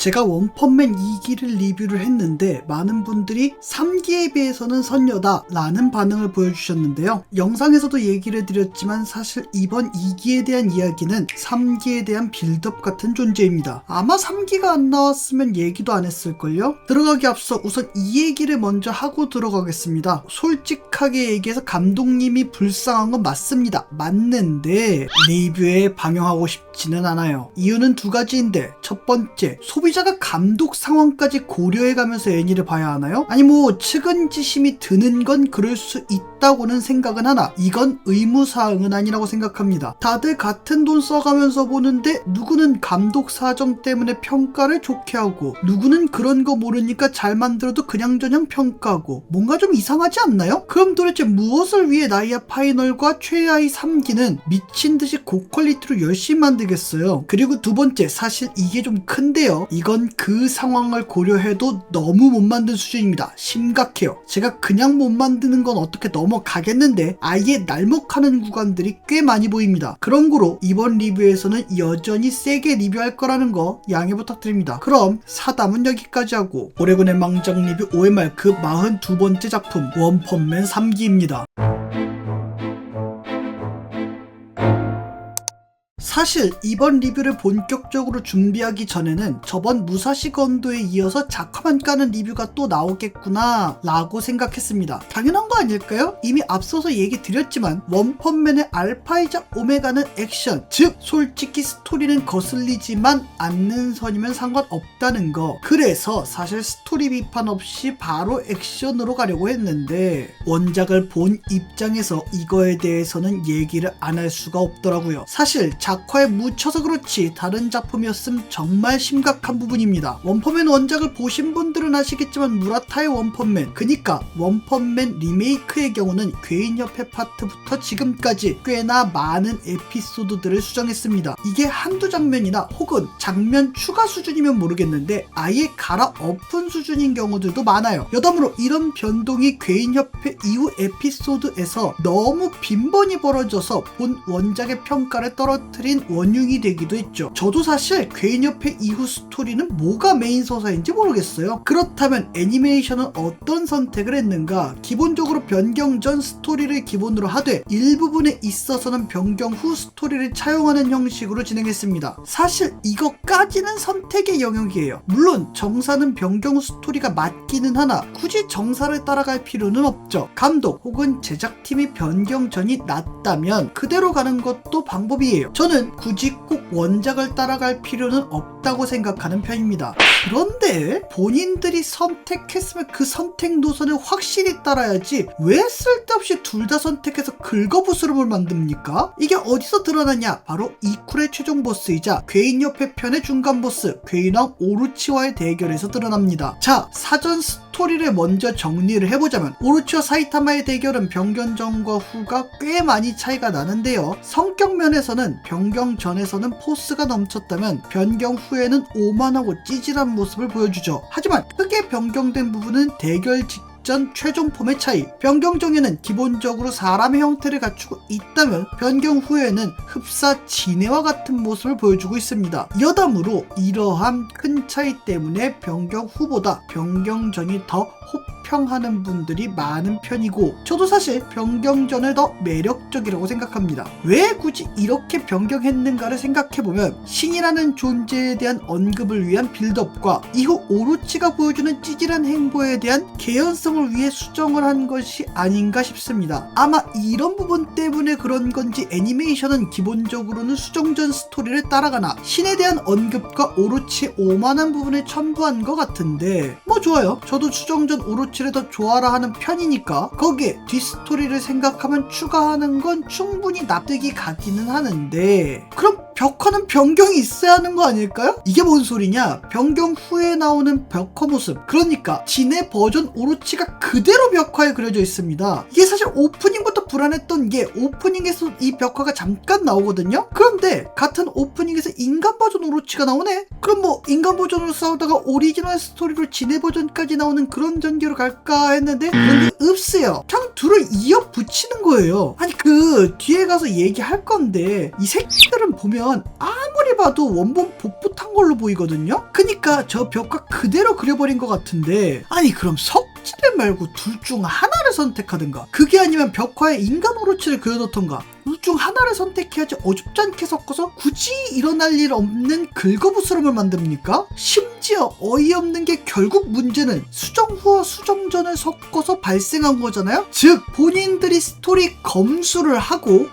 제가 원펀맨 2기를 리뷰를 했는데 많은 분들이 3기에 비해서는 선녀다 라는 반응을 보여주셨는데요. 영상에서도 얘기를 드렸지만 사실 이번 2기에 대한 이야기는 3기에 대한 빌드업 같은 존재입니다. 아마 3기가 안 나왔으면 얘기도 안 했을걸요? 들어가기 앞서 우선 이 얘기를 먼저 하고 들어가겠습니다. 솔직하게 얘기해서 감독님이 불쌍한 건 맞습니다. 맞는데 리뷰에 방영하고 싶지는 않아요. 이유는 두 가지인데, 첫 번째, 소비자가 감독 상황까지 고려해가면서 애니를 봐야 하나요? 아니 뭐 측은지심이 드는 건 그럴 수 있다고는 생각은 하나 이건 의무사항은 아니라고 생각합니다. 다들 같은 돈 써가면서 보는데 누구는 감독 사정 때문에 평가를 좋게 하고 누구는 그런 거 모르니까 잘 만들어도 그냥저냥 평가하고 뭔가 좀 이상하지 않나요? 그럼 도대체 무엇을 위해 나이아 파이널과 최하위 3기는 미친듯이 고퀄리티로 열심히 만들겠어요? 그리고 두 번째, 사실 이게 좀 큰데요. 이건 그 상황을 고려해도 너무 못 만든 수준입니다. 심각해요. 제가 그냥 못 만드는 건 어떻게 넘어가겠는데 아예 날먹하는 구간들이 꽤 많이 보입니다. 그런 거로 이번 리뷰에서는 여전히 세게 리뷰할 거라는 거 양해 부탁드립니다. 그럼 사담은 여기까지 하고 오레곤의 망작 리뷰 OMR 그 42번째 작품 원펀맨 3기입니다. 사실 이번 리뷰를 본격적으로 준비하기 전에는 저번 무사시 건도에 이어서 작화만 까는 리뷰가 또 나오겠구나 라고 생각했습니다. 당연한 거 아닐까요? 이미 앞서서 얘기 드렸지만 원펀맨의 알파이자 오메가는 액션, 즉 솔직히 스토리는 거슬리지만 않는 선이면 상관없다는 거. 그래서 사실 스토리 비판 없이 바로 액션으로 가려고 했는데 원작을 본 입장에서 이거에 대해서는 얘기를 안 할 수가 없더라고요. 사실 작화에 묻혀서 그렇지 다른 작품이었음 정말 심각한 부분입니다. 원펀맨 원작을 보신 분들은 아시겠지만 무라타의 원펀맨, 그니까 원펀맨 리메이크의 경우는 괴인협회 파트부터 지금까지 꽤나 많은 에피소드들을 수정했습니다. 이게 한두 장면이나 혹은 장면 추가 수준이면 모르겠는데 아예 갈아엎은 수준인 경우들도 많아요. 여담으로 이런 변동이 괴인협회 이후 에피소드에서 너무 빈번히 벌어져서 본 원작의 평가를 떨어뜨린 원흉이 되기도 했죠. 저도 사실 괴인협회 이후 스토리는 뭐가 메인 서사인지 모르겠어요. 그렇다면 애니메이션은 어떤 선택을 했는가? 기본적으로 변경 전 스토리를 기본으로 하되 일부분에 있어서는 변경 후 스토리를 차용하는 형식으로 진행했습니다. 사실 이것까지는 선택의 영역이에요. 물론 정사는 변경 후 스토리가 맞기는 하나 굳이 정사를 따라갈 필요는 없죠. 감독 혹은 제작팀이 변경 전이 낫다면 그대로 가는 것도 방법이에요. 저는 굳이 꼭 원작을 따라갈 필요는 없다고 생각하는 편입니다. 그런데 본인들이 선택했으면 그 선택 노선을 확실히 따라야지 왜 쓸데없이 둘 다 선택해서 긁어부스럼을 만듭니까? 이게 어디서 드러나냐? 바로 이쿨의 최종 보스이자 괴인협회 편의 중간 보스 괴인왕 오루치와의 대결에서 드러납니다. 자, 사전 스토리를 먼저 정리를 해보자면 오루치와 사이타마의 대결은 변경 전과 후가 꽤 많이 차이가 나는데요. 성격 면에서는 변경 전에서는 포스가 넘쳤다면 변경 후에는 오만하고 찌질한 모습을 보여주죠. 하지만 크게 변경된 부분은 대결 직전 최종 폼의 차이. 변경 전에는 기본적으로 사람의 형태를 갖추고 있다면 변경 후에는 흡사 진해와 같은 모습을 보여주고 있습니다. 여담으로 이러한 큰 차이 때문에 변경 후보다 변경 전이 더 호평하는 분들이 많은 편이고 저도 사실 변경 전을 더 매력적이라고 생각합니다. 왜 굳이 이렇게 변경했는가를 생각해보면 신이라는 존재에 대한 언급을 위한 빌드업과 이후 오로치가 보여주는 찌질한 행보에 대한 개연성을 위해 수정을 한 것이 아닌가 싶습니다. 아마 이런 부분 때문에 그런 건지 애니메이션은 기본적으로는 수정 전 스토리를 따라가나 신에 대한 언급과 오로치의 오만한 부분을 첨부한 것 같은데 뭐 좋아요. 저도 수정 전 오로치를 더 좋아라 하는 편이니까 거기에 뒷스토리를 생각하면 추가하는 건 충분히 납득이 가기는 하는데 그럼 벽화는 변경이 있어야 하는 거 아닐까요? 이게 뭔 소리냐? 변경 후에 나오는 벽화 모습, 그러니까 진의 버전 오로치가 그대로 벽화에 그려져 있습니다. 이게 사실 오프닝부터 불안했던 게 오프닝에서 이 벽화가 잠깐 나오거든요? 그런데 같은 오프닝에서 인간 버전 오로치가 나오네? 그럼 뭐 인간 버전으로 싸우다가 오리지널 스토리로 진의 버전까지 나오는 그런 전개로 갈까 했는데 그런 게 없어요. 그냥 둘을 이어 붙이는 거예요. 아니 그 뒤에 가서 얘기할 건데 이 새끼들은 보면 보면 아무리 봐도 원본 복붙한 걸로 보이거든요. 그니까 저 벽화 그대로 그려버린 것 같은데, 아니 그럼 석지를 말고 둘 중 하나를 선택하든가, 그게 아니면 벽화에 인간 오로치를 그려놓던가, 둘 중 하나를 선택해야지 어줍지 않게 섞어서 굳이 일어날 일 없는 긁어부스럼을 만듭니까? 심지어 어이없는 게 결국 문제는 수정 후와 수정 전을 섞어서 발생한 거잖아요. 즉 본인들이 스토리 검수를 하고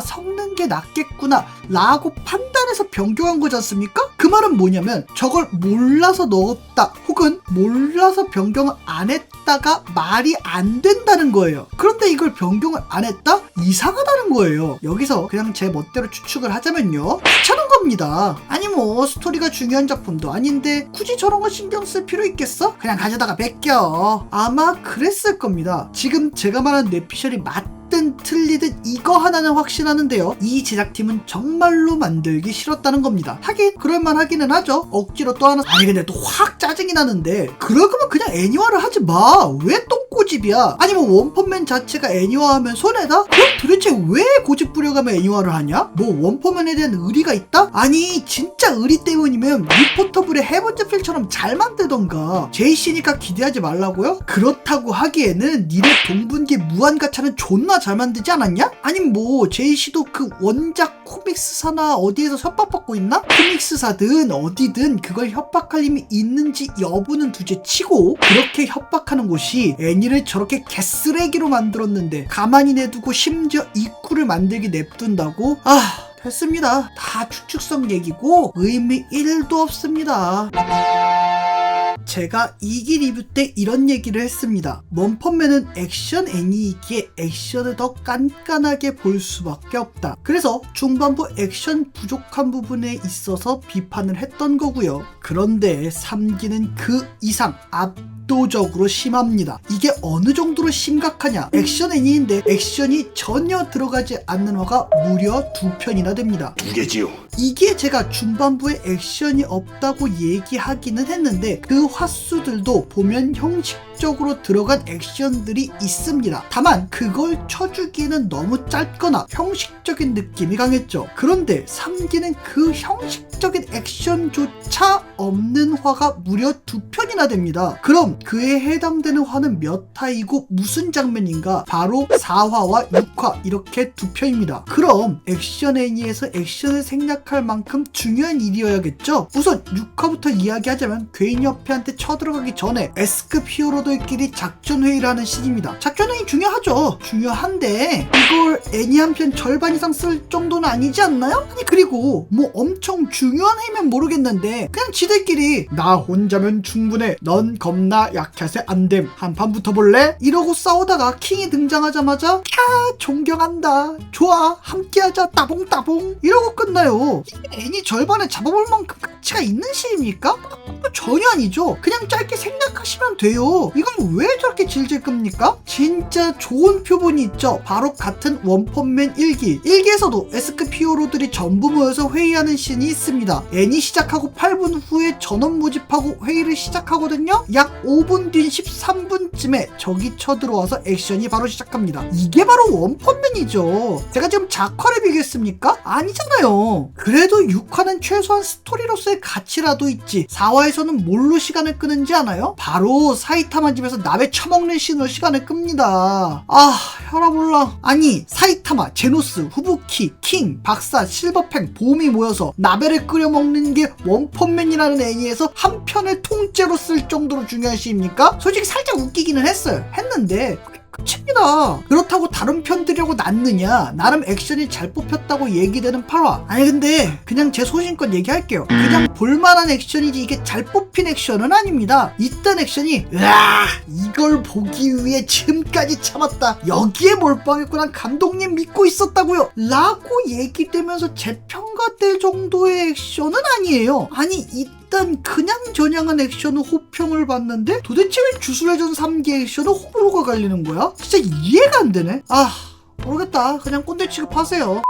섞는 게 낫겠구나 라고 판단해서 변경한 거지 않습니까? 그 말은 뭐냐면 저걸 몰라서 넣었다 혹은 몰라서 변경을 안 했다가 말이 안 된다는 거예요. 그런데 이걸 변경을 안 했다? 이상하다는 거예요. 여기서 그냥 제 멋대로 추측을 하자면요, 귀찮은 겁니다. 아니 뭐 스토리가 중요한 작품도 아닌데 굳이 저런 거 신경 쓸 필요 있겠어? 그냥 가져다가 베껴. 아마 그랬을 겁니다. 지금 제가 말한 뇌피셜이 맞든 틀리든 이거 하나는 확신하는데요, 이 제작팀은 정말로 만들기 싫었다는 겁니다. 하긴 그럴만하기는 하죠. 억지로 또 하나, 아니 근데 또 확 짜증이 나는데 그럴 거면 그냥 애니화를 하지 마. 왜 똥꼬집이야? 아니 뭐 원펀맨 자체가 애니화하면 손해다? 그럼 도대체 왜 고집 부려가며 애니화를 하냐? 뭐 원펀맨에 대한 의리가 있다? 아니 진짜 의리 때문이면 리포터블의 헤븐즈필처럼 잘 만들던가. 제이씨니까 기대하지 말라고요? 그렇다고 하기에는 니네 동분기 무한가차는 존나 잘 만들지 않았냐? 아니 뭐 제이씨도 그 원작 코믹스사나 어디에서 협박받고 있나? 코믹스사든 어디든 그걸 협박할 힘이 있는지 여부는 둘째치고, 그렇게 협박하는 곳이 애니를 저렇게 개쓰레기로 만들었는데 가만히 내두고 심지어 이쿠를 만들게 냅둔다고? 됐습니다. 다 추측성 얘기고 의미 1도 없습니다. 제가 2기 리뷰 때 이런 얘기를 했습니다. 원펀맨은 액션 애니이기에 액션을 더 깐깐하게 볼 수밖에 없다. 그래서 중반부 액션 부족한 부분에 있어서 비판을 했던 거고요. 그런데 3기는 그 이상 압도적으로 심합니다. 이게 어느 정도로 심각하냐? 액션 애니인데 액션이 전혀 들어가지 않는 화가 무려 2편이나 됩니다. 2개지요. 이게 제가 중반부에 액션이 없다고 얘기하기는 했는데 그 화수들도 보면 형식적으로 들어간 액션들이 있습니다. 다만 그걸 쳐주기에는 너무 짧거나 형식적인 느낌이 강했죠. 그런데 3기는 그 형식적인 액션조차 없는 화가 무려 2편이나 됩니다. 그럼 그에 해당되는 화는 몇 화이고 무슨 장면인가? 바로 4화와 6화 이렇게 2편입니다. 그럼 액션 애니에서 액션을 생략할 만큼 중요한 일이어야겠죠? 우선 6화부터 이야기하자면 괴인협회한테 쳐들어가기 전에 S급 히어로들끼리 작전회의를 하는 시기입니다. 작전회의 중요하죠. 중요한데 이걸 애니 한 편 절반 이상 쓸 정도는 아니지 않나요? 아니 그리고 뭐 엄청 중요한 회의면 모르겠는데 그냥 지들끼리 나 혼자면 충분해, 넌 겁나 약해서 안됨, 한판 붙어볼래? 이러고 싸우다가 킹이 등장하자마자 캬 존경한다, 좋아 함께하자 따봉따봉 이러고 끝나요. 이게 애니 절반에 잡아볼 만큼 가치가 있는 시입니까? 전혀 아니죠. 그냥 짧게 생략하시면 돼요. 이건 왜 저렇게 질질 끕니까? 진짜 좋은 표본이 있죠. 바로 같은 원펀맨 1기에서도 S급 히어로들이 전부 모여서 회의하는 씬이 있습니다. 애니 시작하고 8분 후에 전원 모집하고 회의를 시작하거든요. 약 5분 뒤인 13분쯤에 적이 쳐들어와서 액션이 바로 시작합니다. 이게 바로 원펀맨이죠. 제가 지금 작화를 비교했습니까? 아니잖아요. 그래도 6화는 최소한 스토리로서의 가치라도 있지. 4화에서는 뭘로 시간을 끄는지 아나요? 바로 사이타마 집에서 나베 처먹는 씬으로 시간을 끕니다. 혈압 올라. 아니 사이타마, 제노스, 후부키, 킹, 박사, 실버팽, 봄이 모여서 나베를 끓여 먹는 게 원펀맨이라는 애니에서 한 편을 통째로 쓸 정도로 중요한 시입니까? 솔직히 살짝 웃기기는 했는데 끝입니다. 그렇다고 다른 편들이라고 낫느냐? 나름 액션이 잘 뽑혔다고 얘기되는 8화. 아니 근데 그냥 제 소신껏 얘기할게요. 그냥 볼만한 액션이지 이게 잘 뽑힌 액션은 아닙니다. 이딴 액션이 이걸 보기 위해 지금까지 참았다, 여기에 몰빵했구나, 감독님 믿고 있었다고요 라고 얘기되면서 재평가될 정도의 액션은 아니에요. 아니 일단 그냥 전향한 액션은 호평을 받는데 도대체 왜 주술회전 3기 액션은 호불호가 갈리는 거야? 진짜 이해가 안 되네. 모르겠다. 그냥 꼰대 취급하세요.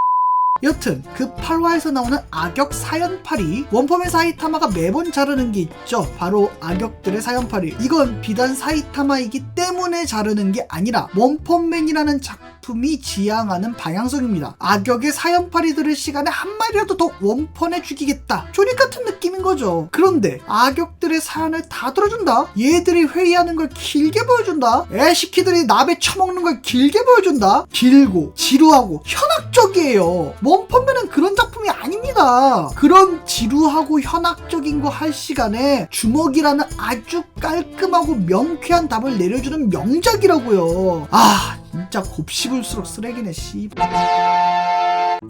여튼 그 8화에서 나오는 악역 사연팔이, 원펀맨 사이타마가 매번 자르는 게 있죠. 바로 악역들의 사연팔이. 이건 비단 사이타마이기 때문에 자르는 게 아니라 원펀맨이라는 작품 작품이 지향하는 방향성입니다. 악역의 사형팔이 들을 시간에 한 마리라도 더 원펀해 죽이겠다. 조닉 같은 느낌인 거죠. 그런데 악역들의 사연을 다 들어준다. 얘들이 회의하는 걸 길게 보여준다. 애시키들이 나베 처먹는 걸 길게 보여준다. 길고 지루하고 현학적이에요. 원펀맨은 그런 작품이 아닙니다. 그런 지루하고 현학적인 거 할 시간에 주먹이라는 아주 깔끔하고 명쾌한 답을 내려주는 명작이라고요. 아 진짜 곱씹을수록 쓰레기네 씨.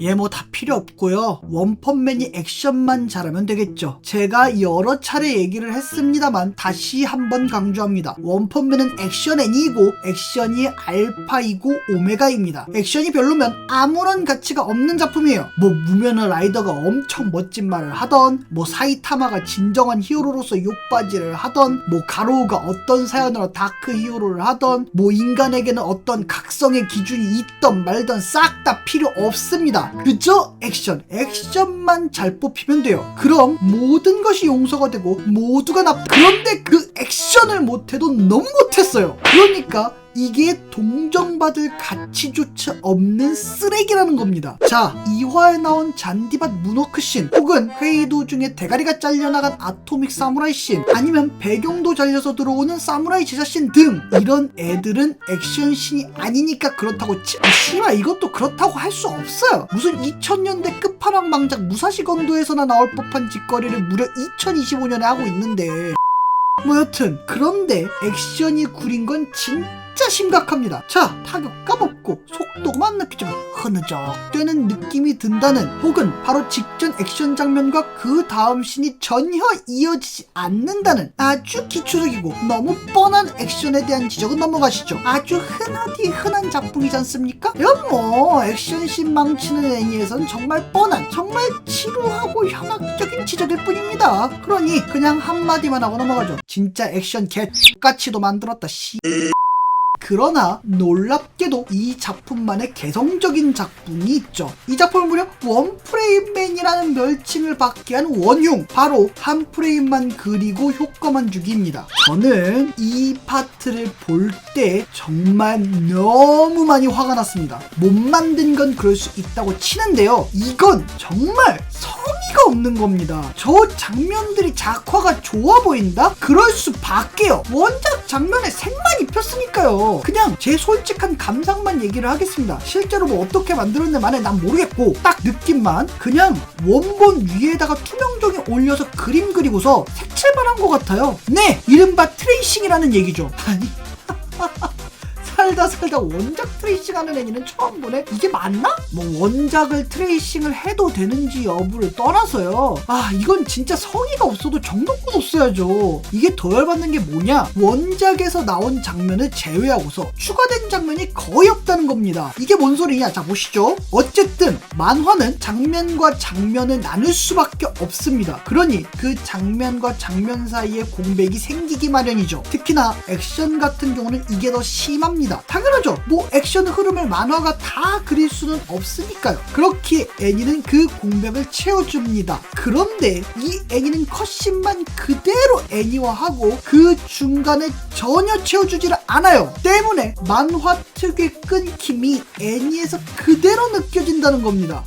얘 뭐 다 필요 없고요. 원펀맨이 액션만 잘하면 되겠죠. 제가 여러 차례 얘기를 했습니다만 다시 한번 강조합니다. 원펀맨은 액션 N이고 액션이 알파이고 오메가입니다. 액션이 별로면 아무런 가치가 없는 작품이에요. 뭐 무면허 라이더가 엄청 멋진 말을 하던, 뭐 사이타마가 진정한 히어로로서 욕바지를 하던, 뭐 가로우가 어떤 사연으로 다크 히어로를 하던, 뭐 인간에게는 어떤 각성의 기준이 있던 말던 싹 다 필요 없습니다. 그저 액션만 잘 뽑히면 돼요. 그럼 모든 것이 용서가 되고 모두가 그런데 그 액션을 못해도 너무 못했어요. 그러니까 이게 동정받을 가치조차 없는 쓰레기라는 겁니다. 자, 2화에 나온 잔디밭 문워크 씬, 혹은 회의 도중에 대가리가 잘려나간 아토믹 사무라이 씬, 아니면 배경도 잘려서 들어오는 사무라이 제자 씬 등 이런 애들은 액션 씬이 아니니까 그렇다고 씨발 이것도 그렇다고 할 수 없어요. 무슨 2000년대 끝판왕 망작 무사시 건도에서나 나올 법한 짓거리를 무려 2025년에 하고 있는데 뭐 여튼 그런데 액션이 구린 건 진짜 심각합니다. 자, 타격 까먹고 속도만 느끼지만 흐느적되는 느낌이 든다는, 혹은 바로 직전 액션 장면과 그 다음 씬이 전혀 이어지지 않는다는 아주 기초적이고 너무 뻔한 액션에 대한 지적은 넘어가시죠. 아주 흔하디 흔한 작품이지 않습니까? 이건 뭐 액션씬 망치는 애니에선 정말 뻔한, 정말 지루하고 현학적인 지적일 뿐입니다. 그러니 그냥 한마디만 하고 넘어가죠. 진짜 액션 개같이도 만들었다 씨. 그러나 놀랍게도 이 작품만의 개성적인 작품이 있죠. 이 작품은 무려 원프레임맨이라는 별칭을 받게 한 원흉, 바로 한 프레임만 그리고 효과만 주기입니다. 저는 이 파트를 볼 때 정말 너무 많이 화가 났습니다. 못 만든 건 그럴 수 있다고 치는데요, 이건 정말 성의가 없는 겁니다. 저 장면들이 작화가 좋아 보인다? 그럴 수밖에요. 원작 장면에 색만 입혔으니까요. 그냥 제 솔직한 감상만 얘기를 하겠습니다. 실제로 뭐 어떻게 만들었는지 만에 난 모르겠고, 딱 느낌만 그냥 원본 위에다가 투명종이 올려서 그림 그리고서 색칠만 한 것 같아요. 네, 이른바 트레이싱이라는 얘기죠. 아니 살다 원작 트레이싱하는 애니는 처음 보네? 이게 맞나? 뭐 원작을 트레이싱을 해도 되는지 여부를 떠나서요, 아 이건 진짜 성의가 없어도 정도껏 없어야죠. 이게 더 열받는 게 뭐냐, 원작에서 나온 장면을 제외하고서 추가된 장면이 거의 없다는 겁니다. 이게 뭔 소리냐, 자 보시죠. 어쨌든 만화는 장면과 장면을 나눌 수밖에 없습니다. 그러니 그 장면과 장면 사이에 공백이 생기기 마련이죠. 특히나 액션 같은 경우는 이게 더 심합니다. 당연하죠. 뭐 액션 흐름을 만화가 다 그릴 수는 없으니까요. 그렇기에 애니는 그 공백을 채워줍니다. 그런데 이 애니는 컷신만 그대로 애니화하고 그 중간에 전혀 채워주지를 않아요. 때문에 만화 특유의 끊김이 애니에서 그대로 느껴진다는 겁니다.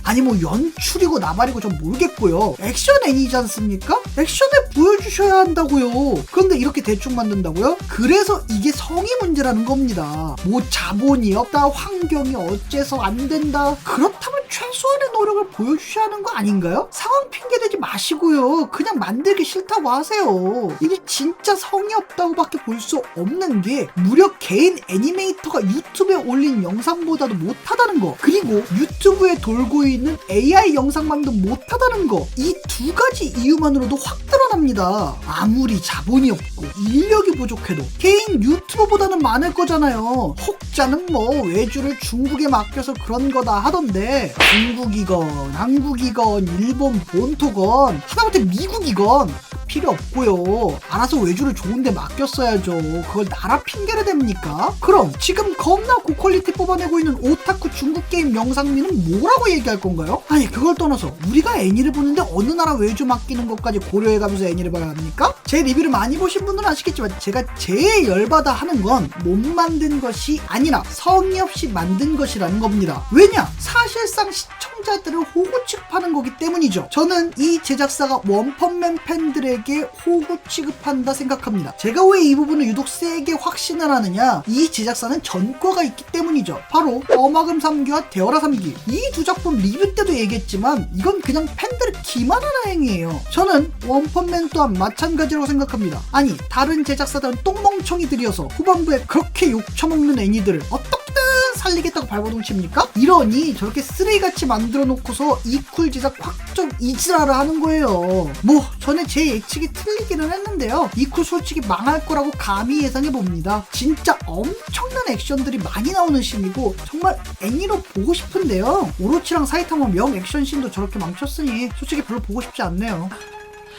아니 뭐 연출이고 나발이고 전 모르겠고요. 액션 애니지 않습니까? 액션을 보여주셔야 한다고요. 그런데 이렇게 대충 만든다고요? 그래서 이게 성의 문제라는 겁니다. 뭐 자본이 없다, 환경이 어째서 안 된다, 그렇다면 최소한의 노력을 보여주셔야 하는 거 아닌가요? 상황 핑계대지 마시고요. 그냥 만들기 싫다고 하세요. 이게 진짜 성의 없다고 밖에 볼 수 없는 게 무려 개인 애니메이터가 유튜브에 올린 영상보다도 못하다는 거, 그리고 유튜브에 돌고 있는 AI 영상만도 못하다는 거, 이 두 가지 이유만으로도 확 드러납니다. 아무리 자본이 없고 인력이 부족해도 개인 유튜버보다는 많을 거잖아요. 혹자는 뭐 외주를 중국에 맡겨서 그런 거다 하던데, 중국이건 한국이건 일본 본토건 하다못해 미국이건 필요 없고요. 알아서 외주를 좋은데 맡겼어야죠. 그걸 나라 핑계를 댑니까? 그럼 지금 겁나 고퀄리티 뽑아내고 있는 오타쿠 중국 게임 영상미는 뭐라고 얘기할 건가요? 아니 그걸 떠나서 우리가 애니를 보는데 어느 나라 외주 맡기는 것까지 고려해가면서 애니를 봐야 합니까? 제 리뷰를 많이 보신 분들은 아시겠지만 제가 제일 열받아 하는 건 못 만든 것이 아니라 성의 없이 만든 것이라는 겁니다. 왜냐? 사실상 시청자들을 호구 취급하는 거기 때문이죠. 저는 이 제작사가 원펀맨 팬들에게 호구 취급한다 생각합니다. 제가 왜 이 부분을 유독 세게 확신을 하느냐? 이 제작사는 전과가 있기 때문이죠. 바로 어마금 3기와 데어라 3기. 이 두 작품 리뷰 때도 얘기했지만 이건 그냥 팬들을 기만하는 행위예요. 저는 원펀맨 또한 마찬가지라고 생각합니다. 아니 다른 제작사들은 똥멍청이들이어서 후반부에 그렇게 욕처먹는 애니들을 어떻게든 살리겠다고 발버둥 칩니까? 이러니 저렇게 쓰레기같이 만들어 놓고서 이쿨 제작 확 좀 이지랄을 하는 거예요. 뭐 전에 제 예측이 틀리기는 했는데요. 이쿨 솔직히 망할 거라고 감히 예상해 봅니다. 진짜 엄청난 액션들이 많이 나오는 신이고 정말 애니로 보고 싶은데요. 오로치랑 사이타마 명 액션씬도 저렇게 망쳤으니 솔직히 별로 보고 싶지 않네요.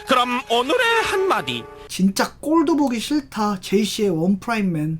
그럼 오늘의 한마디. 진짜 꼴도 보기 싫다. 제이씨의 원프라임맨.